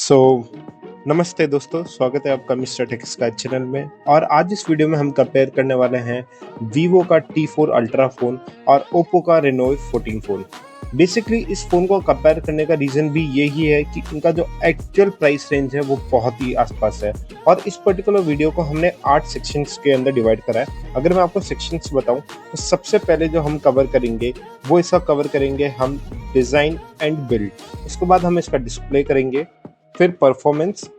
सो नमस्ते दोस्तों, स्वागत है आपका मिस्टर टेक्स का चैनल में। और आज इस वीडियो में हम कंपेयर करने वाले हैं वीवो का T4 अल्ट्रा फ़ोन और ओप्पो का रेनो 14 फ़ोन। बेसिकली इस फ़ोन को कंपेयर करने का रीज़न भी यही है कि इनका जो एक्चुअल प्राइस रेंज है वो बहुत ही आसपास है। और इस पर्टिकुलर वीडियो को हमने 8 सेक्शंस के अंदर डिवाइड करा है। अगर मैं आपको सेक्शंस बताऊं तो सबसे पहले जो हम कवर करेंगे वो इसका कवर करेंगे हम डिज़ाइन एंड बिल्ड। उसके बाद हम इसका डिस्प्ले करेंगे, फिर performance,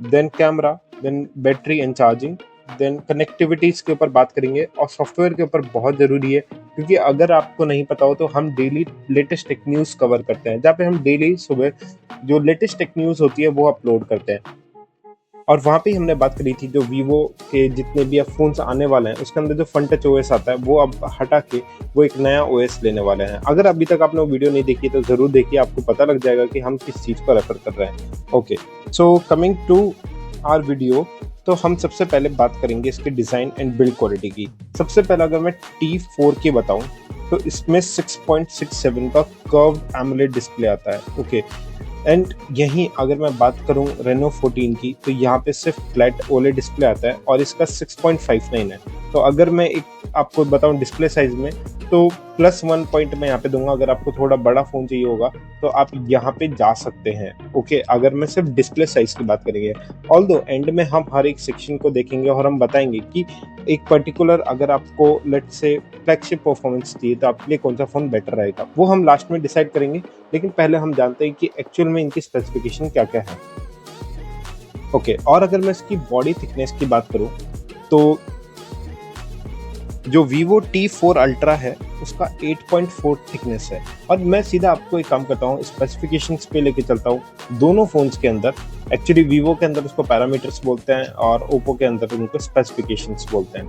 then camera, then battery and charging, then connectivities के ऊपर बात करेंगे। और सॉफ्टवेयर के ऊपर बहुत ज़रूरी है, क्योंकि अगर आपको नहीं पता हो तो हम daily latest tech news cover करते हैं, जहाँ पे हम डेली सुबह जो लेटेस्ट टेक न्यूज़ होती है वो अपलोड करते हैं। और वहाँ पे ही हमने बात करी थी जो वीवो के जितने भी अब फ़ोन्स आने वाले हैं उसके अंदर जो वन टच ओएस आता है वो अब हटा के वो एक नया ओएस लेने वाले हैं। अगर अभी तक आपने वो वीडियो नहीं देखी तो ज़रूर देखिए, आपको पता लग जाएगा कि हम किस चीज़ को रेफर कर रहे हैं। Okay, so coming to our video, तो हम सबसे पहले बात करेंगे इसके डिज़ाइन एंड बिल्ड क्वालिटी की। सबसे पहले अगर मैं T4 की बताऊं तो इसमें 6.67 का कर्व्ड एमोलेड डिस्प्ले आता है। ओके, एंड यहीं अगर मैं बात करूं रेनो 14 की तो यहाँ पे सिर्फ फ्लैट ओलेड डिस्प्ले आता है और इसका 6.59 है। तो अगर मैं एक आपको बताऊं डिस्प्ले साइज में तो +1 पॉइंट मैं यहाँ पे दूंगा। अगर आपको थोड़ा बड़ा फ़ोन चाहिए होगा तो आप यहाँ पे जा सकते हैं। ओके, अगर मैं सिर्फ डिस्प्ले साइज की बात करेंगे, ऑल्दो एंड में हम हर एक सेक्शन को देखेंगे और हम बताएंगे कि एक पर्टिकुलर अगर आपको लेट्स से फ्लैगशिप परफॉर्मेंस चाहिए तो आपके लिए कौन सा फ़ोन बेटर रहेगा, वो हम लास्ट में डिसाइड करेंगे। लेकिन पहले हम जानते हैं कि एक्चुअल में इनकी स्पेसिफिकेशन क्या क्या है। ओके, और अगर मैं इसकी बॉडी थिकनेस की बात करूं तो जो वीवो T4 अल्ट्रा है उसका 8.4 थिकनेस है। और मैं सीधा आपको एक काम करता हूँ, स्पेसिफिकेशंस पे लेके चलता हूँ दोनों फोन्स के अंदर। एक्चुअली वीवो के अंदर उसको पैरामीटर्स बोलते हैं और ओप्पो के अंदर उनको स्पेसिफिकेशंस बोलते हैं।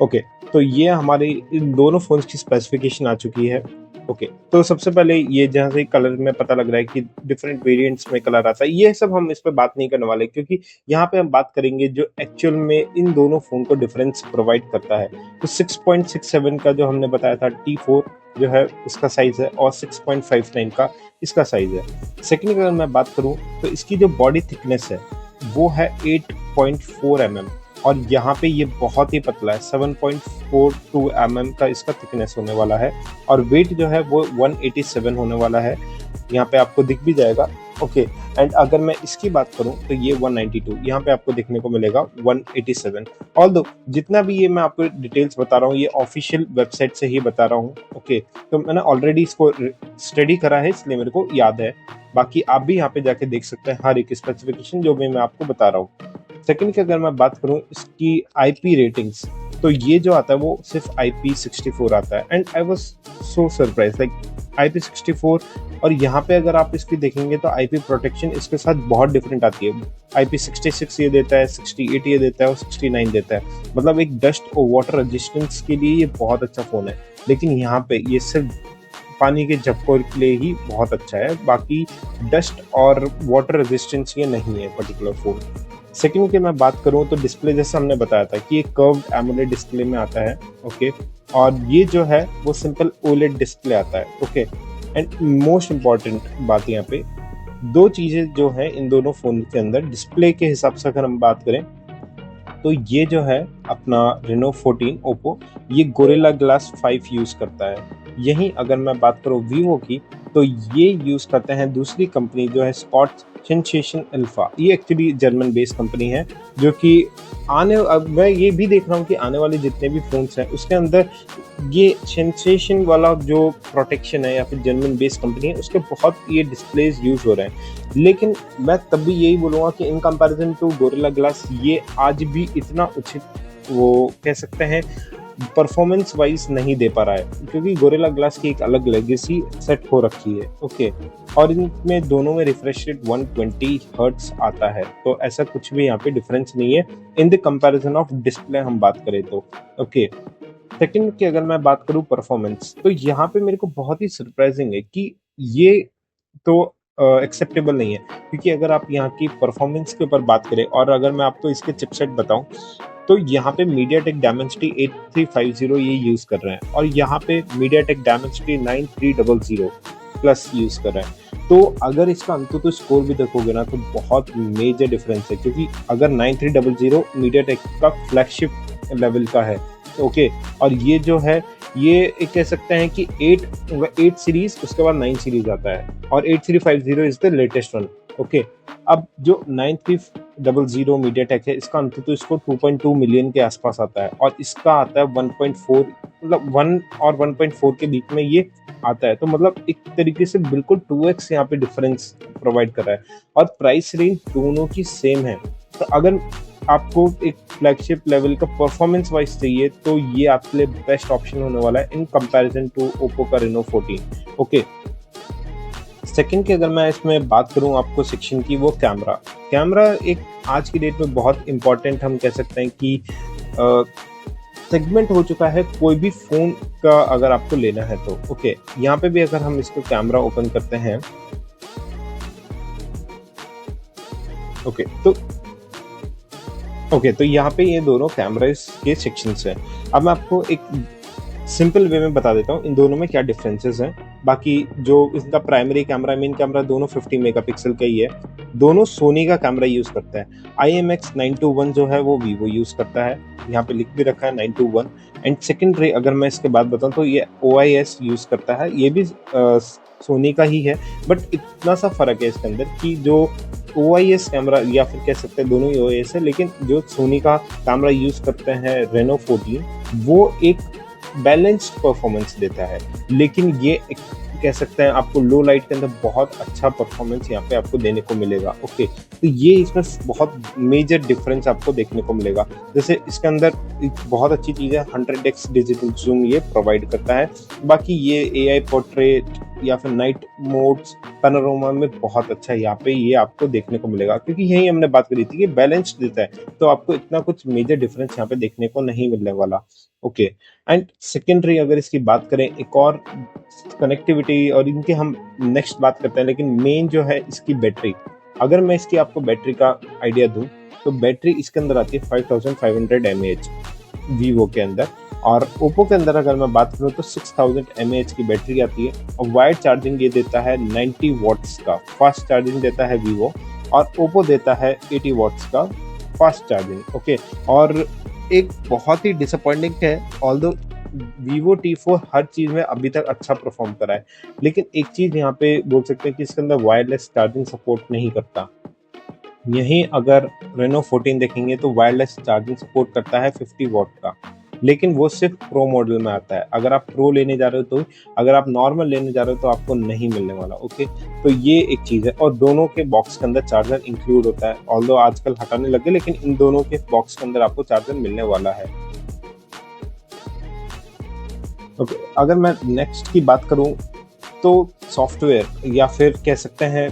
ओके, तो ये हमारे इन दोनों फ़ोन्स की स्पेसिफिकेशन आ चुकी है। ओके, तो सबसे पहले ये जहाँ से कलर में पता लग रहा है कि डिफरेंट वेरिएंट्स में कलर आता है, ये सब हम इस पे बात नहीं करने वाले, क्योंकि यहाँ पे हम बात करेंगे जो एक्चुअल में इन दोनों फ़ोन को डिफरेंस प्रोवाइड करता है। तो 6.67 का जो हमने बताया था T4 जो है इसका साइज़ है और 6.59 का इसका साइज़ है। सेकंड अगर मैं बात करूँ तो इसकी जो बॉडी थिकनेस है वो है 8.4 mm और यहाँ पे ये बहुत ही पतला है, 7.42 mm का इसका थिकनेस होने वाला है। और वेट जो है वो 187 होने वाला है, यहाँ पे आपको दिख भी जाएगा। ओके, एंड अगर मैं इसकी बात करूं तो ये 192, यहाँ पे आपको देखने को मिलेगा 187। ऑल्दो जितना भी ये मैं आपको डिटेल्स बता रहा हूँ ये ऑफिशियल वेबसाइट से ही बता रहा हूँ। ओके, तो मैंने ऑलरेडी इसको स्टडी करा है इसलिए मेरे को याद है। बाकी आप भी यहाँ पे जाके देख सकते हैं हर एक स्पेसिफिकेशन जो भी मैं आपको बता रहा हूँ। सेकंड की अगर मैं बात करूं इसकी आईपी रेटिंग्स, तो ये जो आता है वो सिर्फ IP64 आता है। And I was so surprise like IP64। और यहाँ पे अगर आप इसकी देखेंगे तो आईपी प्रोटेक्शन इसके साथ बहुत डिफरेंट आती है। IP66 ये देता है, 68 ये देता है और 69 देता है। मतलब एक डस्ट और वाटर रेजिस्टेंस के लिए ये बहुत अच्छा फ़ोन है। लेकिन यहाँ पे ये सिर्फ पानी के झपकोर के लिए ही बहुत अच्छा है, बाकी डस्ट और वाटर रेजिस्टेंस ये नहीं है पर्टिकुलर फ़ोन। सेकंड की मैं बात करूं तो डिस्प्ले जैसे हमने बताया था कि ये कर्व्ड एमोलेड डिस्प्ले में आता है। ओके, और ये जो है वो सिंपल ओलेड डिस्प्ले आता है। ओके, एंड मोस्ट इम्पॉर्टेंट बात यहाँ पे दो चीज़ें जो है इन दोनों फ़ोन के अंदर डिस्प्ले के हिसाब से अगर हम बात करें तो ये जो है अपना रेनो 14 ओप्पो ये गोरिल्ला ग्लास 5 यूज़ करता है। यहीं अगर मैं बात करूँ वीवो की तो ये यूज़ करते हैं दूसरी कंपनी जो है स्पॉट सेंसेशन अल्फा। ये एक्चुअली जर्मन बेस्ड कंपनी है जो कि अब मैं ये भी देख रहा हूँ कि आने वाले जितने भी फ़ोन्स हैं उसके अंदर ये सेंसेशन वाला जो प्रोटेक्शन है या फिर जर्मन बेस्ड कंपनी है उसके बहुत ये डिस्प्लेज यूज़ हो रहे हैं। लेकिन मैं तब भी यही बोलूँगा कि in comparison to Gorilla Glass ये आज भी इतना उचित वो कह सकते हैं परफॉर्मेंस वाइज नहीं दे पा रहा है, क्योंकि गोरिल्ला ग्लास की एक अलग लेगेसी सेट हो रखी है। ओके, और इनमें दोनों में रिफ्रेश रेट 120 हर्ट्ज आता है, तो ऐसा कुछ भी यहाँ पे डिफरेंस नहीं है in the comparison of display हम बात करें तो। ओके, सेकंड की अगर मैं बात करूँ परफॉर्मेंस, तो यहाँ पे मेरे को बहुत ही सरप्राइजिंग है कि ये तो एक्सेप्टेबल नहीं है, क्योंकि अगर आप यहाँ की परफॉर्मेंस के ऊपर बात करें और अगर मैं आपको इसके चिपसेट बताऊं तो यहाँ पे MediaTek Dimensity 8350 ये यूज़ कर रहे हैं और यहाँ पे MediaTek Dimensity 9300 प्लस यूज़ कर रहे हैं। तो अगर इसका अंततः स्कोर भी देखोगे ना तो बहुत मेजर डिफरेंस है, क्योंकि अगर 9300 MediaTek का फ्लैगशिप लेवल का है, ओके, और ये जो है ये एक कह सकते हैं कि 8 सीरीज, उसके बाद 9 सीरीज आता है और 8350 is the latest one, okay. अब जो 9300 MediaTek है, इसका अंततः इसको 2.2 मिलियन के आसपास आता है और इसका आता है 1.4, मतलब 1 और 1.4 के बीच में ये आता है। तो मतलब एक तरीके से बिल्कुल 2x यहाँ पे डिफरेंस प्रोवाइड कर रहा है और प्राइस रेंज दोनों की सेम है। तो अगर आपको एक फ्लैगशिप लेवल का परफॉर्मेंस वाइज चाहिए तो ये आपके लिए बेस्ट ऑप्शन होने वाला है इन कंपैरिजन टू ओप्पो का Reno 14, ओके। सेकंड की अगर मैं इसमें बात करूं आपको सेक्शन की, वो कैमरा एक आज की डेट में बहुत इंपॉर्टेंट हम कह सकते हैं कि सेगमेंट हो चुका है कोई भी फोन का अगर आपको लेना है तो, ओके। यहाँ पे भी अगर हम इसको कैमरा ओपन करते हैं, ओके, तो यहाँ पे ये दोनों कैमरास के सेक्शंस हैं। अब मैं आपको एक सिंपल वे में बता देता हूँ इन दोनों में क्या डिफरेंसेस हैं। बाकी जो इसका प्राइमरी कैमरा, मेन कैमरा दोनों 50 मेगापिक्सल का ही है। दोनों सोनी का कैमरा यूज करता है। IMX921 जो है वो वीवो यूज करता है, यहाँ पे लिख भी रखा है 921। एंड सेकेंडरी अगर मैं इसके बाद बताऊँ तो ये OIS यूज करता है, ये भी सोनी का ही है, बट इतना सा फर्क है इसके अंदर कि जो OIS कैमरा, या फिर कह सकते हैं दोनों ही OIS है, लेकिन जो सोनी का कैमरा यूज करते हैं Reno 14, वो एक बैलेंस्ड परफॉर्मेंस देता है, लेकिन ये एक कह सकते हैं आपको लो लाइट के अंदर बहुत अच्छा परफॉर्मेंस यहाँ पे आपको देने को मिलेगा, ओके। तो ये इसमें बहुत मेजर डिफरेंस आपको देखने को मिलेगा। जैसे इसके अंदर एक बहुत अच्छी चीज़ है, 100x डिजिटल जूम ये प्रोवाइड करता है। बाकी ये AI पोर्ट्रेट या फिर नाइट मोड्स पैनोरामा में बहुत अच्छा है, यहाँ पे ये आपको देखने को मिलेगा, क्योंकि यही हमने बात करी थी कि बैलेंस्ड देता है, तो आपको इतना कुछ मेजर डिफरेंस यहाँ पे देखने को नहीं मिलने वाला, ओके। एंड सेकेंडरी अगर इसकी बात करें, एक और कनेक्टिविटी और इनके हम नेक्स्ट बात करते हैं, लेकिन मेन जो है इसकी बैटरी। अगर मैं इसकी आपको बैटरी का आइडिया दूं तो बैटरी इसके अंदर आती है 5500 mAh वीवो के अंदर, और ओप्पो के अंदर अगर मैं बात करूं तो 6000 mAh की बैटरी आती है और वाइड चार्जिंग ये देता है 90 वॉट्स का फास्ट चार्जिंग देता है वीवो, और ओप्पो देता है 80 वॉट्स का फास्ट चार्जिंग, ओके। और एक बहुत ही डिसअपॉइंटिंग है, ऑल्दो Vivo T4 हर चीज में अभी तक अच्छा परफॉर्म करा है, लेकिन एक चीज यहाँ पे बोल सकते हैं कि इसके अंदर वायरलेस चार्जिंग सपोर्ट नहीं करता। यहीं अगर Reno 14 देखेंगे तो वायरलेस चार्जिंग सपोर्ट करता है 50 वॉट का, लेकिन वो सिर्फ प्रो मॉडल में आता है। अगर आप प्रो लेने जा रहे हो तो, अगर आप नॉर्मल लेने जा रहे हो तो आपको नहीं मिलने वाला, ओके। तो ये एक चीज़ है, और दोनों के बॉक्स के अंदर चार्जर इंक्लूड होता है, ऑल्दो आजकल हटाने लगे, लेकिन इन दोनों के बॉक्स के अंदर आपको चार्जर मिलने वाला है, ओके। अगर मैं नेक्स्ट की बात करूं तो सॉफ्टवेयर या फिर कह सकते हैं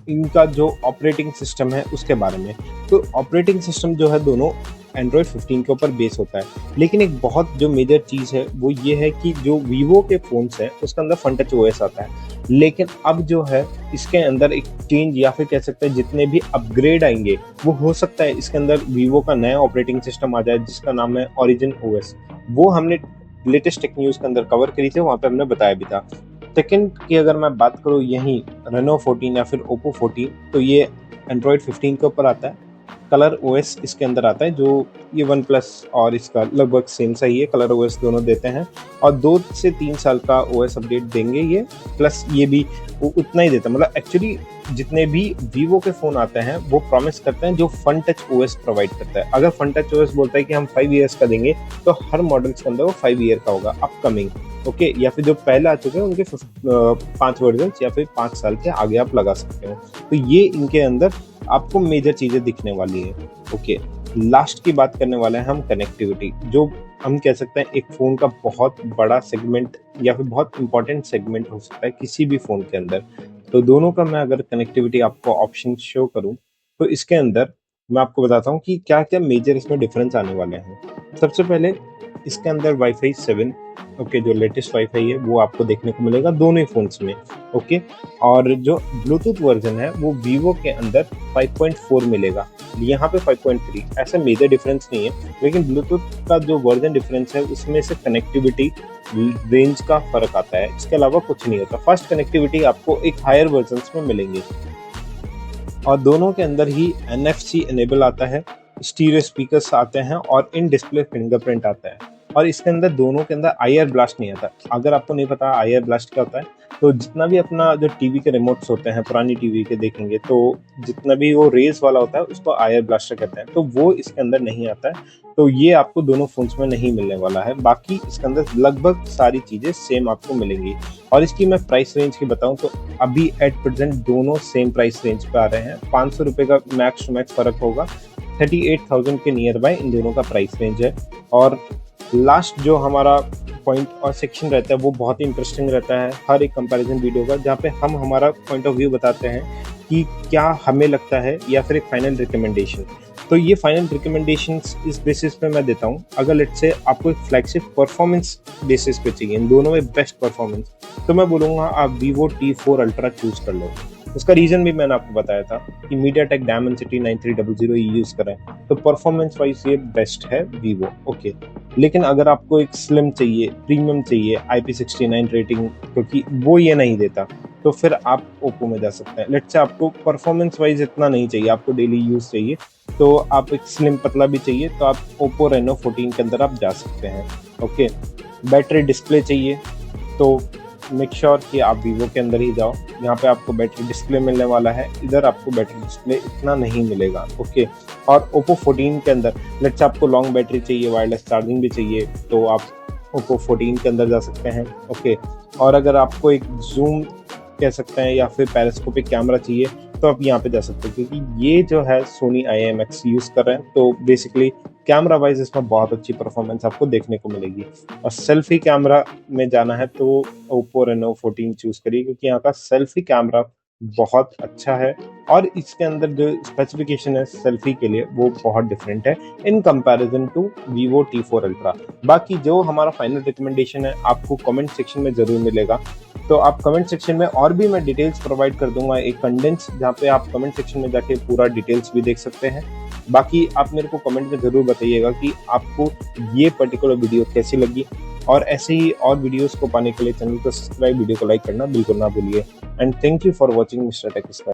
इनका जो ऑपरेटिंग सिस्टम है उसके बारे में, तो ऑपरेटिंग सिस्टम जो है दोनों एंड्रॉयड 15 के ऊपर बेस होता है, लेकिन एक बहुत जो मेजर चीज़ है वो ये है कि जो वीवो के फ़ोन्स हैं उसके अंदर फन टच OS आता है, लेकिन अब जो है इसके अंदर एक चेंज या फिर कह सकते हैं जितने भी अपग्रेड आएंगे वो हो सकता है इसके अंदर वीवो का नया ऑपरेटिंग सिस्टम आ जाए जिसका नाम है Origin OS। वो हमने लेटेस्ट टेक न्यूज़ के अंदर कवर करी थी, वहाँ पे हमने बताया भी था। सेकंड की अगर मैं बात करूँ यहीं Reno 14 या फिर Oppo 14, तो ये एंड्रॉयड 15 के ऊपर आता है। कलर OS इसके अंदर आता है, जो ये वन प्लस और इसका लगभग सेम सा ही है, कलर OS दोनों देते हैं, और 2 से 3 साल का OS अपडेट देंगे ये, प्लस ये भी उतना ही देता है। मतलब एक्चुअली जितने भी वीवो के फ़ोन आते हैं वो प्रॉमिस करते हैं जो फन टच OS प्रोवाइड करता है। अगर फन टच OS बोलता है कि हम 5 ईयर्स का देंगे तो हर मॉडल्स के अंदर वो 5 ईयर का होगा अपकमिंग, ओके। या फिर जो पहले आ चुके हैं उनके 5 वर्जन या फिर 5 साल के आगे आप लगा सकते हो। तो ये इनके अंदर आपको मेजर चीज़ें दिखने वाली है, ओके। लास्ट की बात करने वाले हैं हम कनेक्टिविटी, जो हम कह सकते हैं एक फ़ोन का बहुत बड़ा सेगमेंट या फिर बहुत इंपॉर्टेंट सेगमेंट हो सकता है किसी भी फ़ोन के अंदर। तो दोनों का मैं अगर कनेक्टिविटी आपको ऑप्शन शो करूं तो इसके अंदर मैं आपको बताता हूं कि क्या क्या मेजर इसमें डिफरेंस आने वाले हैं। सबसे पहले इसके अंदर वाईफाई 7 ओके, जो लेटेस्ट वाईफाई है वो आपको देखने को मिलेगा दोनों ही फ़ोन्स में। ओके, और जो ब्लूटूथ वर्ज़न है वो वीवो के अंदर 5.4 मिलेगा, यहाँ पे 5.3, ऐसा मेजर डिफरेंस नहीं है, लेकिन ब्लूटूथ का जो वर्ज़न डिफरेंस है उसमें से कनेक्टिविटी रेंज का फ़र्क आता है, इसके अलावा कुछ नहीं होता। फास्ट कनेक्टिविटी आपको एक हायर वर्ज़न्स में मिलेंगी और दोनों के अंदर ही एनएफसी इनेबल आता है, स्टीरियो स्पीकर्स आते हैं और इन डिस्प्ले फिंगरप्रिंट आता है। और इसके अंदर दोनों के अंदर आईआर ब्लास्ट नहीं आता। अगर आपको नहीं पता आईआर ब्लास्ट क्या होता है, तो जितना भी अपना जो टीवी के रिमोट्स होते हैं, पुरानी टीवी के देखेंगे तो जितना भी वो रेज वाला होता है उसको आईआर ब्लास्टर कहते हैं, तो वो इसके अंदर नहीं आता है। तो ये आपको दोनों फ़ोन्स में नहीं मिलने वाला है। बाकी इसके अंदर लगभग सारी चीज़ें सेम आपको मिलेंगी। और इसकी मैं प्राइस रेंज की बताऊँ तो अभी एट प्रेजेंट दोनों सेम प्राइस रेंज पे आ रहे हैं। 500 रुपये का मैक्स टू मैक्स फ़र्क होगा। 38,000 के नियर बाय इन दोनों का प्राइस रेंज है। और लास्ट जो हमारा पॉइंट और सेक्शन रहता है वो बहुत ही इंटरेस्टिंग रहता है हर एक कंपैरिजन वीडियो का, जहाँ पे हम हमारा पॉइंट ऑफ व्यू बताते हैं कि क्या हमें लगता है या फिर एक फाइनल रिकमेंडेशन। तो ये फाइनल रिकमेंडेशंस इस बेसिस पे मैं देता हूँ। अगर लेट्स से आपको एक फ्लैगशिप परफॉर्मेंस बेसिस पे चाहिए, इन दोनों में बेस्ट परफॉर्मेंस, तो मैं बोलूँगा आप Vivo T4 Ultra चूज कर लो। उसका रीज़न भी मैंने आपको बताया था कि MediaTek Dimensity 9300 यूज़ करें, तो परफॉर्मेंस वाइज ये बेस्ट है Vivo। ओके, लेकिन अगर आपको एक स्लिम चाहिए, प्रीमियम चाहिए, IP69 रेटिंग, क्योंकि वो ये नहीं देता, तो फिर आप ओप्पो में जा सकते हैं। लेट्स से आपको परफॉर्मेंस वाइज इतना नहीं चाहिए, आपको डेली यूज़ चाहिए, तो आप एक स्लिम पतला भी चाहिए, तो आप ओप्पो Reno 14 के अंदर आप जा सकते हैं। ओके, बैटरी डिस्प्ले चाहिए तो मेक श्योर कि आप Vivo के अंदर ही जाओ, यहाँ पे आपको बैटरी डिस्प्ले मिलने वाला है, इधर आपको बैटरी डिस्प्ले इतना नहीं मिलेगा। ओके, और ओप्पो 14 के अंदर लेट्स आपको लॉन्ग बैटरी चाहिए, वायरलेस चार्जिंग भी चाहिए, तो आप ओप्पो 14 के अंदर जा सकते हैं। ओके, और अगर आपको एक जूम कह सकते हैं या फिर पेरिस्कोपिक कैमरा चाहिए, तो आप यहाँ पे जा सकते हैं, क्योंकि ये जो है सोनी IMX यूज़ कर रहे हैं, तो बेसिकली कैमरा वाइज इसमें बहुत अच्छी परफॉर्मेंस आपको देखने को मिलेगी। और सेल्फी कैमरा में जाना है तो ओप्पो Reno 14 चूज़ करिए, क्योंकि यहाँ का सेल्फी कैमरा बहुत अच्छा है और इसके अंदर जो स्पेसिफिकेशन है सेल्फी के लिए वो बहुत डिफरेंट है in comparison to Vivo T4 Ultra। बाकी जो हमारा फाइनल रिकमेंडेशन है आपको कमेंट सेक्शन में ज़रूर मिलेगा, तो आप कमेंट सेक्शन में और भी मैं डिटेल्स प्रोवाइड कर दूंगा, एक कंडेंस, जहाँ पे आप कमेंट सेक्शन में जाके पूरा डिटेल्स भी देख सकते हैं। बाकी आप मेरे को कमेंट में ज़रूर बताइएगा कि आपको ये पर्टिकुलर वीडियो कैसी लगी, और ऐसे ही और वीडियोस को पाने के लिए चैनल को सब्सक्राइब, वीडियो को लाइक करना बिल्कुल ना भूलिए। And thank you for watching mister Tech sky.